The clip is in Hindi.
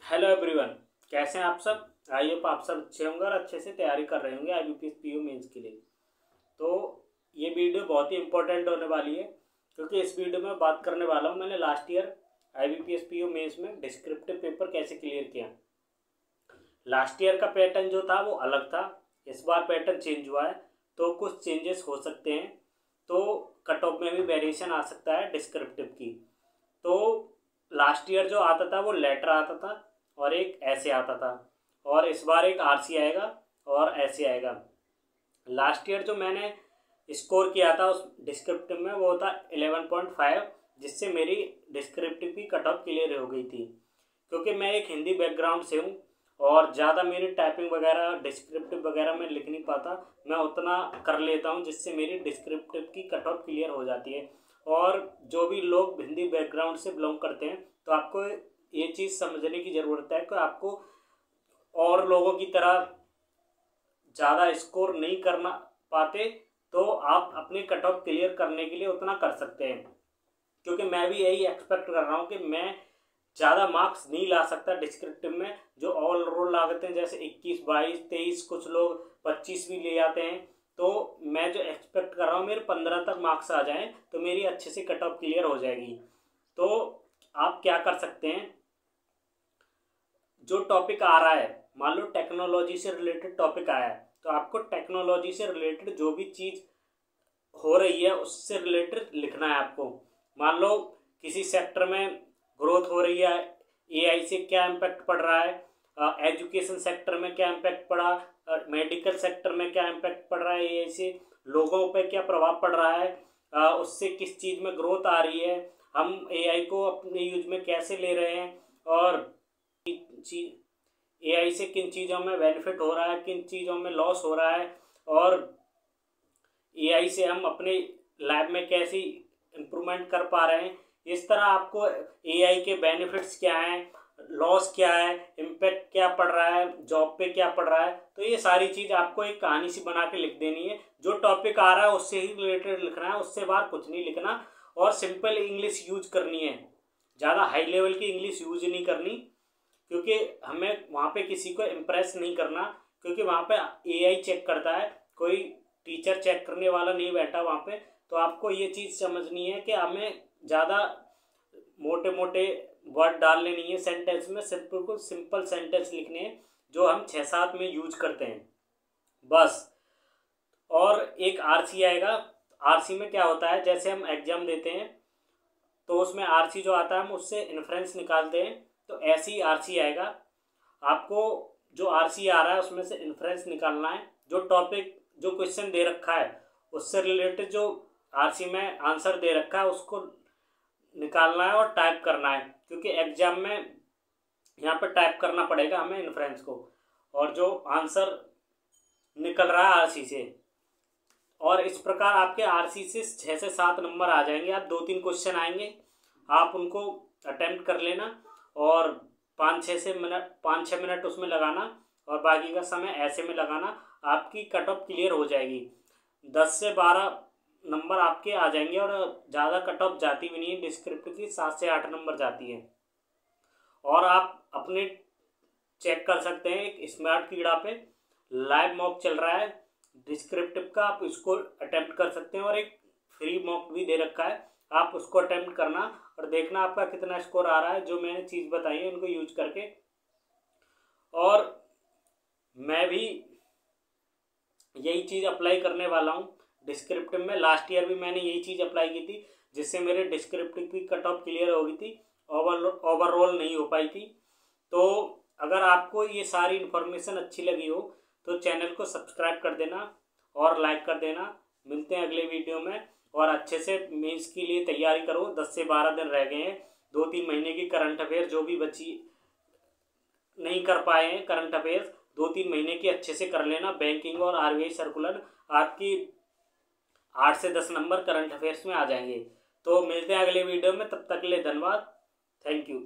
हेलो एवरीवन, कैसे हैं आप सब। आई होप आप सब अच्छे होंगे और अच्छे से तैयारी कर रहे होंगे IBPS PO मेंस के लिए। तो ये वीडियो बहुत ही इंपॉर्टेंट होने वाली है, क्योंकि इस वीडियो में बात करने वाला हूँ मैंने last year IBPS PO mains में डिस्क्रिप्टिव पेपर कैसे क्लियर किया। लास्ट ईयर का पैटर्न जो था वो अलग था, इस बार पैटर्न चेंज हुआ है, तो कुछ चेंजेस हो सकते हैं। तो कट ऑफ में भी वेरिएशन आ सकता है डिस्क्रिप्टिव की। तो लास्ट ईयर जो आता था वो लेटर आता था और एक ऐसे आता था, और इस बार एक RC आएगा और ऐसे आएगा। लास्ट ईयर जो मैंने स्कोर किया था उस डिस्क्रिप्टिव में वो था 11.5, जिससे मेरी डिस्क्रिप्टिव की कट ऑफ क्लियर हो गई थी। क्योंकि मैं एक हिंदी बैकग्राउंड से हूँ और ज़्यादा मेरी टाइपिंग वगैरह डिस्क्रिप्टिव वगैरह मैं लिख नहीं पाता, मैं उतना कर लेता हूँ जिससे मेरी डिस्क्रिप्टिव की कट ऑफ क्लियर हो जाती है। और जो भी लोग हिंदी बैकग्राउंड से बिलोंग करते हैं तो आपको ये चीज़ समझने की ज़रूरत है कि आपको और लोगों की तरह ज़्यादा स्कोर नहीं करना पाते, तो आप अपनी कट ऑफ क्लियर करने के लिए उतना कर सकते हैं। क्योंकि मैं भी यही एक्सपेक्ट कर रहा हूँ कि मैं ज़्यादा मार्क्स नहीं ला सकता डिस्क्रिप्टिव में। जो ऑल रोल लागते हैं जैसे 21, 22, 23, कुछ लोग 25 भी ले आते हैं। तो मैं जो एक्सपेक्ट कर रहा हूँ मेरे 15 तक मार्क्स आ जाएं तो मेरी अच्छे से कट ऑफ क्लियर हो जाएगी। तो आप क्या कर सकते हैं, जो टॉपिक आ रहा है, मान लो टेक्नोलॉजी से रिलेटेड टॉपिक आया है, तो आपको टेक्नोलॉजी से रिलेटेड जो भी चीज़ हो रही है उससे रिलेटेड लिखना है आपको। मान लो किसी सेक्टर में ग्रोथ हो रही है, AI से क्या इम्पैक्ट पड़ रहा है, एजुकेशन सेक्टर में क्या इम्पैक्ट पड़ा, मेडिकल सेक्टर में क्या इम्पैक्ट पड़ रहा है, AI से लोगों पर क्या प्रभाव पड़ रहा है, उससे किस चीज़ में ग्रोथ आ रही है, हम AI को अपने यूज में कैसे ले रहे हैं, और AI से किन चीज़ों में बेनिफिट हो रहा है, किन चीज़ों में लॉस हो रहा है, और AI से हम अपने लैब में कैसी इम्प्रूवमेंट कर पा रहे हैं। इस तरह आपको AI के बेनिफिट्स क्या हैं, लॉस क्या है, इम्पैक्ट क्या पड़ रहा है, जॉब पे क्या पड़ रहा है, तो ये सारी चीज़ आपको एक कहानी सी बना के लिख देनी है। जो टॉपिक आ रहा है उससे ही रिलेटेड लिखना है, उससे बाहर कुछ नहीं लिखना, और सिंपल इंग्लिश यूज करनी है, ज़्यादा हाई लेवल की इंग्लिश यूज नहीं करनी। क्योंकि हमें वहाँ पे किसी को इम्प्रेस नहीं करना, क्योंकि वहाँ पे AI चेक करता है, कोई टीचर चेक करने वाला नहीं बैठा वहाँ पे। तो आपको ये चीज़ समझनी है कि हमें ज़्यादा मोटे मोटे वर्ड डालने नहीं है सेंटेंस में, सिर्फ बिल्कुल सिंपल सेंटेंस लिखने हैं जो हम 6-7 में यूज करते हैं बस। और एक RC आएगा। RC में क्या होता है, जैसे हम एग्जाम देते हैं तो उसमें RC जो आता है हम उससे इन्फ्रेंस निकालते हैं, तो ऐसे ही RC आएगा। आपको जो RC आ रहा है उसमें से इन्फ्रेंस निकालना है, जो टॉपिक जो क्वेश्चन दे रखा है उससे रिलेटेड जो RC में आंसर दे रखा है उसको निकालना है और टाइप करना है, क्योंकि एग्जाम में यहाँ पर टाइप करना पड़ेगा हमें इन्फ्रेंस को, और जो आंसर निकल रहा है RC से। और इस प्रकार आपके RC से 6 से 7 नंबर आ जाएंगे। आप 2-3 क्वेश्चन आएंगे, आप उनको अटेम्प्ट कर लेना और 5-6 मिनट उसमें लगाना, और बाकी का समय ऐसे में लगाना, आपकी कट ऑफ क्लियर हो जाएगी। 10 से 12 नंबर आपके आ जाएंगे, और ज़्यादा कट ऑफ जाती भी नहीं है डिस्क्रिप्टिव की, 7 से 8 नंबर जाती है। और आप अपने चेक कर सकते हैं, एक स्मार्ट कीड़ा पे लाइव मॉक चल रहा है डिस्क्रिप्टिव का, आप इसको अटेम्प्ट कर सकते हैं, और एक फ्री मॉक भी दे रखा है, आप उसको अटेम्प्ट करना और देखना आपका कितना स्कोर आ रहा है, जो मैंने चीज़ बताई है उनको यूज करके। और मैं भी यही चीज़ अप्लाई करने वाला हूँ डिस्क्रिप्टिव में। लास्ट ईयर भी मैंने यही चीज़ अप्लाई की थी, जिससे मेरे डिस्क्रिप्टिव की कट ऑफ क्लियर हो गई थी, ओवरऑल नहीं हो पाई थी। तो अगर आपको ये सारी इन्फॉर्मेशन अच्छी लगी हो तो चैनल को सब्सक्राइब कर देना और लाइक कर देना। मिलते हैं अगले वीडियो में, और अच्छे से मेंस के लिए तैयारी करो। 10 से 12 दिन रह गए हैं, 2-3 महीने की करंट अफेयर जो भी बची नहीं कर पाए हैं करंट अफेयर्स, 2-3 महीने की अच्छे से कर लेना। बैंकिंग और RBI सर्कुलर आपकी 8 से 10 नंबर करंट अफेयर्स में आ जाएंगे। तो मिलते हैं अगले वीडियो में, तब तक के लिए धन्यवाद, थैंक यू।